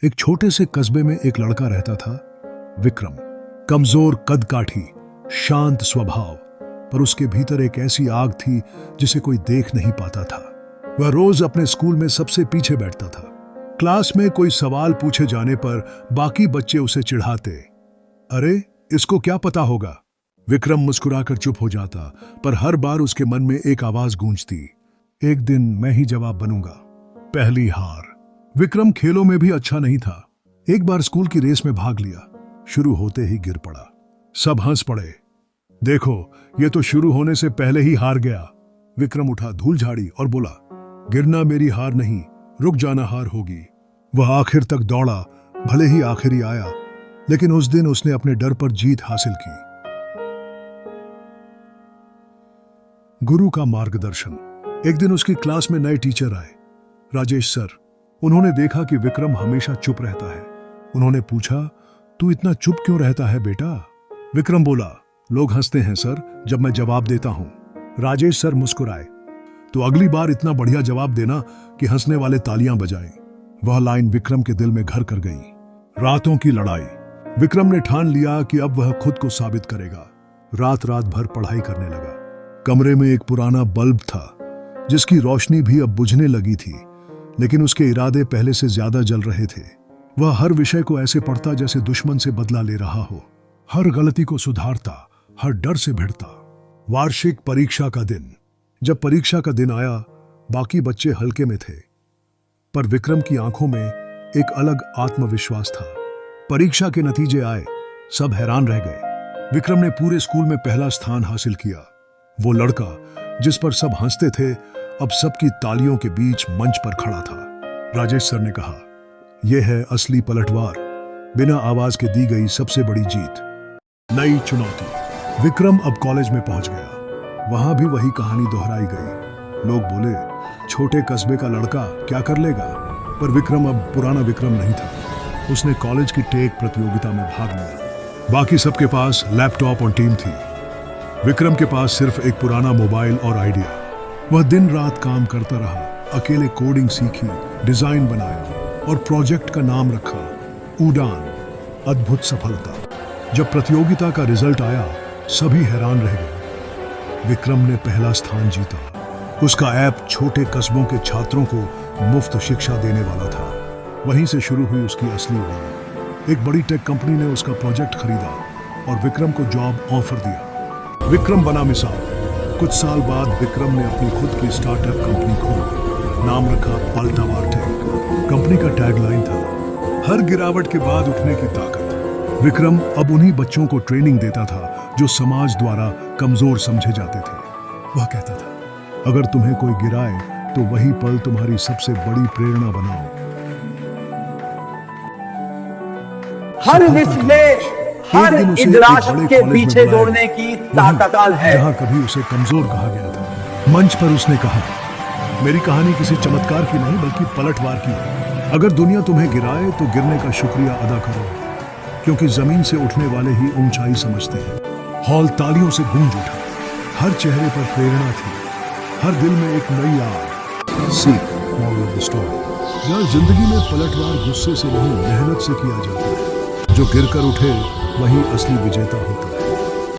एक छोटे से कस्बे में एक लड़का रहता था, विक्रम। कमजोर कदकाठी, शांत स्वभाव, पर उसके भीतर एक ऐसी आग थी जिसे कोई देख नहीं पाता था। वह रोज अपने स्कूल में सबसे पीछे बैठता था। क्लास में कोई सवाल पूछे जाने पर बाकी बच्चे उसे चिढ़ाते, अरे इसको क्या पता होगा। विक्रम मुस्कुराकर चुप हो जाता, पर हर बार उसके मन में एक आवाज गूंजती, एक दिन मैं ही जवाब बनूंगा। पहली हार। विक्रम खेलों में भी अच्छा नहीं था। एक बार स्कूल की रेस में भाग लिया, शुरू होते ही गिर पड़ा। सब हंस पड़े, देखो ये तो शुरू होने से पहले ही हार गया। विक्रम उठा, धूल झाड़ी और बोला, गिरना मेरी हार नहीं, रुक जाना हार होगी। वह आखिर तक दौड़ा, भले ही आखिरी आया, लेकिन उस दिन उसने अपने डर पर जीत हासिल की। गुरु का मार्गदर्शन। एक दिन उसकी क्लास में नए टीचर आए, राजेश सर। उन्होंने देखा कि विक्रम हमेशा चुप रहता है। उन्होंने पूछा, तू इतना चुप क्यों रहता है बेटा? विक्रम बोला, लोग हंसते हैं सर जब मैं जवाब देता हूं। राजेश सर मुस्कुराए, तो अगली बार इतना बढ़िया जवाब देना कि हंसने वाले तालियां बजाएं। वह लाइन विक्रम के दिल में घर कर गई। रातों की लड़ाई। विक्रम ने ठान लिया कि अब वह खुद को साबित करेगा। रात भर पढ़ाई करने लगा। कमरे में एक पुराना बल्ब था जिसकी रोशनी भी अब बुझने लगी थी, लेकिन उसके इरादे पहले से ज्यादा जल रहे थे। वह हर विषय को ऐसे पढ़ता जैसे दुश्मन से बदला ले रहा हो, हर गलती को सुधारता, हर डर से भिड़ता। वार्षिक परीक्षा का दिन। जब परीक्षा का दिन आया, बाकी बच्चे हल्के में थे, पर विक्रम की आंखों में एक अलग आत्मविश्वास था। परीक्षा के नतीजे आए, सब हैरान रह गए। विक्रम ने पूरे स्कूल में पहला स्थान हासिल किया। वो लड़का जिस पर सब हंसते थे, अब सबकी तालियों के बीच मंच पर खड़ा था। राजेश सर ने कहा, यह है असली पलटवार, बिना आवाज के दी गई सबसे बड़ी जीत। नई चुनौती। विक्रम अब कॉलेज में पहुंच गया। वहां भी वही कहानी दोहराई गई। लोग बोले, छोटे कस्बे का लड़का क्या कर लेगा? पर विक्रम अब पुराना विक्रम नहीं था। उसने कॉलेज की टेक प्रतियोगिता में भाग लिया। बाकी सबके पास लैपटॉप और टीम थी। विक्रम के पास सिर्फ एक पुराना मोबाइल और आइडिया। वह दिन रात काम करता रहा, अकेले कोडिंग सीखी, डिजाइन बनाया और प्रोजेक्ट का नाम रखा उड़ान। अद्भुत सफलता। जब प्रतियोगिता का रिजल्ट आया, सभी हैरान रह गए। विक्रम ने पहला स्थान जीता। उसका ऐप छोटे कस्बों के छात्रों को मुफ्त शिक्षा देने वाला था। वहीं से शुरू हुई उसकी असली उड़ान। एक बड़ी टेक कंपनी ने उसका प्रोजेक्ट खरीदा और विक्रम को जॉब ऑफर दिया। विक्रम बना मिसाल। कुछ साल बाद विक्रम ने अपनी खुद की स्टार्टअप कंपनी खोली। नाम रखा पलटवार टेक। कंपनी का टैगलाइन था, हर गिरावट के बाद उठने की ताकत। विक्रम अब उन्हीं बच्चों को ट्रेनिंग देता था जो समाज द्वारा कमजोर समझे जाते थे। वह कहता था, अगर तुम्हें कोई गिराए तो वही पल तुम्हारी सबसे बड़ी प्रेरणा बनाओ। हर रिश्ते, हर इंद्राज के पीछे दौड़ने की ताकत है। जहां कभी उसे कमजोर कहा गया था, मंच पर उसने कहा, मेरी कहानी किसी चमत्कार की नहीं बल्कि पलटवार की है। अगर दुनिया तुम्हें गिराए तो गिरने का शुक्रिया अदा करो, क्योंकि जमीन से उठने वाले ही ऊंचाई समझते हैं। हॉल तालियों से गूंज उठा। हर चेहरे पर प्रेरणा थी, हर दिल में एक नई आग। सीख, मॉरल ऑफ द स्टोरी। यार, जिंदगी में पलटवार गुस्से से नहीं, मेहनत से किया जाता है। जो गिरकर उठे वही असली विजेता होता है।